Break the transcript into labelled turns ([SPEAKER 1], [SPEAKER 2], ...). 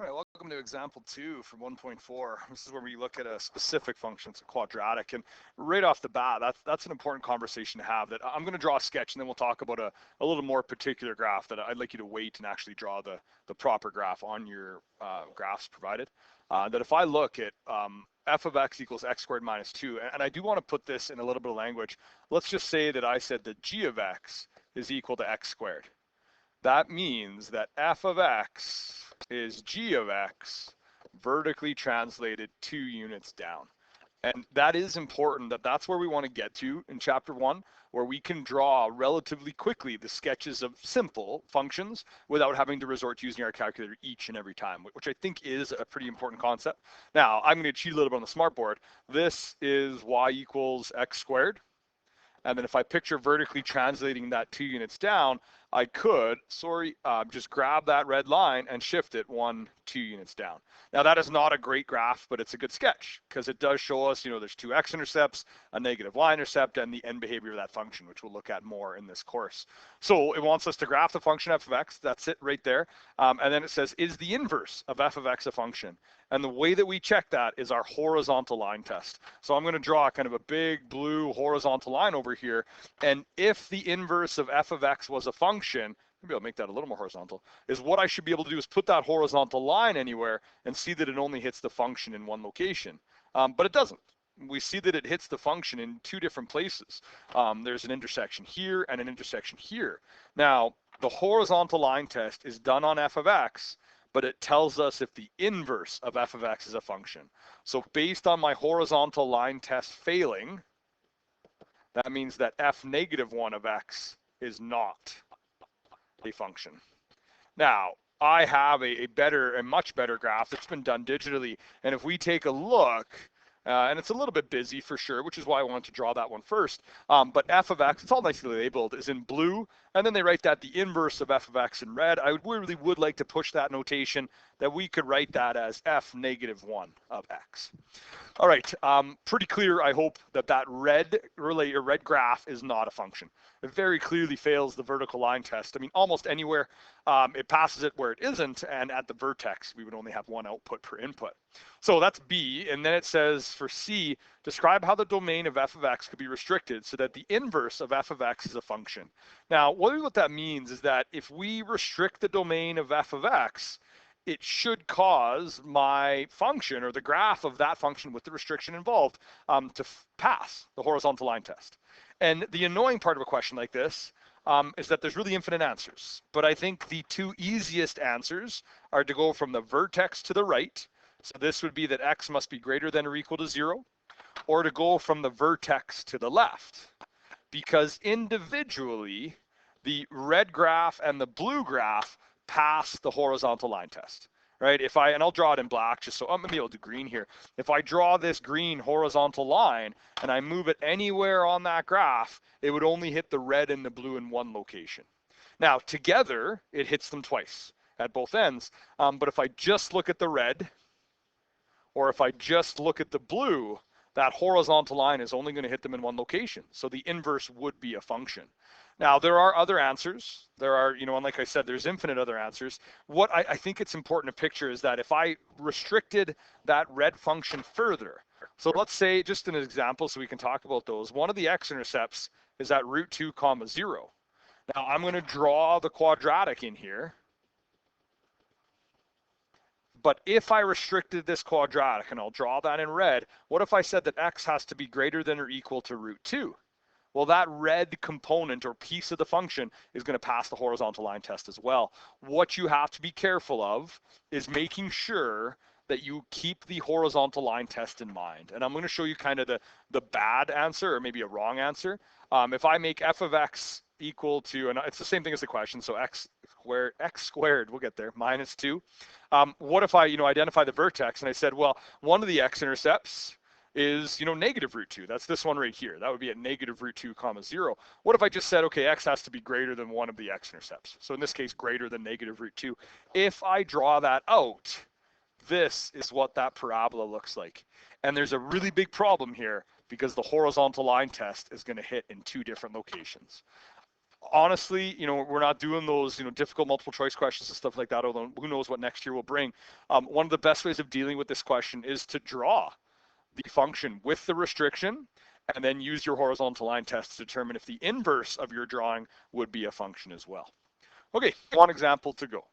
[SPEAKER 1] All right, welcome to example 2 from 1.4. This is where we look at a specific function, it's a quadratic, and right off the bat, that's an important conversation to have. That I'm going to draw a sketch, and then we'll talk about a little more particular graph that I'd like you to wait and actually draw the proper graph on your graphs provided. That if I look at f of x equals x squared minus 2, and I do want to put this in a little bit of language. Let's just say that I said that g of x is equal to x squared. That means that f of x is g of x vertically translated 2 units down. And that is important, that's where we want to get to in chapter 1, where we can draw relatively quickly the sketches of simple functions without having to resort to using our calculator each and every time, which I think is a pretty important concept. Now, I'm going to cheat a little bit on the smartboard. This is y equals x squared. And then if I picture vertically translating that 2 units down, I could, just grab that red line and shift it 1, 2 units down. Now that is not a great graph, but it's a good sketch because it does show us, there's 2 x-intercepts, a negative y-intercept, and the end behavior of that function, which we'll look at more in this course. So it wants us to graph the function f of x, that's it right there. And then it says, is the inverse of f of x a function? And the way that we check that is our horizontal line test. So I'm going to draw kind of a big blue horizontal line over here. And if the inverse of f of x was a function, maybe I'll make that a little more horizontal, is what I should be able to do is put that horizontal line anywhere and see that it only hits the function in one location. But it doesn't. We see that it hits the function in 2 different places. There's an intersection here and an intersection here. Now, the horizontal line test is done on f of x, but it tells us if the inverse of f of x is a function. So based on my horizontal line test failing, that means that f negative 1 of x is not a function. Now, I have a much better graph that's been done digitally. And if we take a look, and it's a little bit busy for sure, which is why I wanted to draw that one first. But f of x, it's all nicely labeled, is in blue. And then they write that the inverse of f of x in red. I really would like to push that notation that we could write that as f negative 1 of x. All right, pretty clear, I hope, that red graph is not a function. It very clearly fails the vertical line test. I mean, almost anywhere it passes it where it isn't, and at the vertex, we would only have one output per input. So that's B, and then it says for C, describe how the domain of f of x could be restricted so that the inverse of f of x is a function. Now, what that means is that if we restrict the domain of f of x, it should cause my function or the graph of that function with the restriction involved to pass the horizontal line test. And the annoying part of a question like this is that there's really infinite answers. But I think the 2 easiest answers are to go from the vertex to the right. So this would be that x must be greater than or equal to 0, or to go from the vertex to the left. Because individually, the red graph and the blue graph pass the horizontal line test, right? And I'll draw it in black just so I'm gonna be able to do green here. If I draw this green horizontal line and I move it anywhere on that graph, it would only hit the red and the blue in one location. Now, together, it hits them twice at both ends. But if I just look at the red, or if I just look at the blue, that horizontal line is only going to hit them in one location. So the inverse would be a function. Now, there are other answers. There are, and like I said, there's infinite other answers. What I think it's important to picture is that if I restricted that red function further, so let's say, just an example so we can talk about those, one of the x-intercepts is at root 2 comma 0. Now, I'm going to draw the quadratic in here. But if I restricted this quadratic, and I'll draw that in red, what if I said that x has to be greater than or equal to root 2? Well, that red component or piece of the function is going to pass the horizontal line test as well. What you have to be careful of is making sure that you keep the horizontal line test in mind. And I'm going to show you kind of the bad answer, or maybe a wrong answer. If I make f of x equal to, and it's the same thing as the question, so x squared, we'll get there, minus 2. What if I, identify the vertex and I said, well, one of the x-intercepts is, negative root 2. That's this one right here. That would be at negative root 2 comma 0. What if I just said, okay, x has to be greater than one of the x-intercepts? So in this case, greater than negative root 2. If I draw that out, this is what that parabola looks like. And there's a really big problem here because the horizontal line test is going to hit in 2 different locations. honestly, we're not doing those, difficult multiple choice questions and stuff like that, although who knows what next year will bring. One of the best ways of dealing with this question is to draw the function with the restriction and then use your horizontal line test to determine if the inverse of your drawing would be a function as well. Okay, one example to go.